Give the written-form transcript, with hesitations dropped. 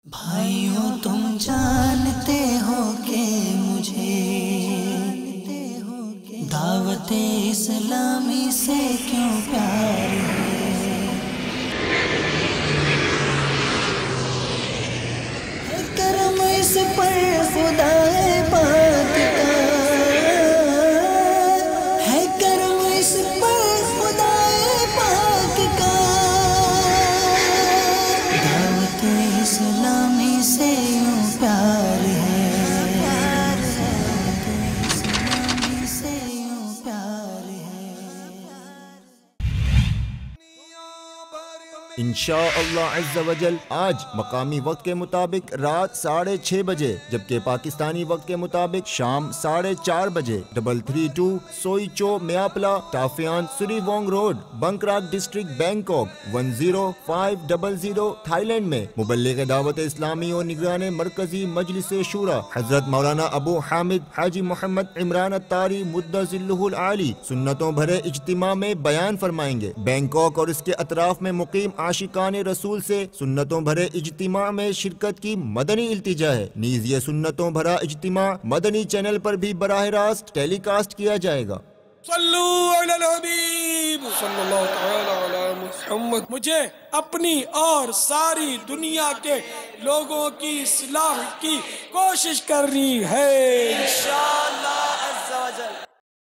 بھائیوں تم جانتے ہو کہ مجھے دعوت اسلامی سے کیوں پیار ہے کرم اس پر خدا پاک کا ہے کرم اس پر خدا پاک کا دعوت اسلامی سے یوں پیار ہے اسلامی سے یوں پیار ہے انشاءاللہ عز و جل آج مقامی وقت کے مطابق رات 6:30 بجے جبکہ پاکستانی وقت کے مطابق شام 4:30 بجے 332 سوئی چو میاپلا ٹافیان سری وونگ road Bang Rak district Bangkok 10500 Thailand میں مبلغ دعوت اسلامی اور نگران مرکزی مجلس شورا حضرت مولانا ابو حامد حاجی محمد عمران الطاری مدہ ذلہ العالی سنتوں بھرے اجتماع میں بیان فرمائیں گے۔ بینکاک اور اس کے اطراف میں مقیم عاشقان رسول سے سنتوں بھرے اجتماع میں شرکت کی مدنی التجا ہے۔ نیز یہ سنتوں بھرا اجتماع مدنی چینل پر بھی براہ راست ٹیلی کاسٹ کیا جائے گا۔ صلو علی الحبیب صلی اللہ تعالی علی محمد۔ مجھے اپنی اور ساری دنیا کے لوگوں کی اصلاح کی کوشش کرنی ہے انشاءاللہ۔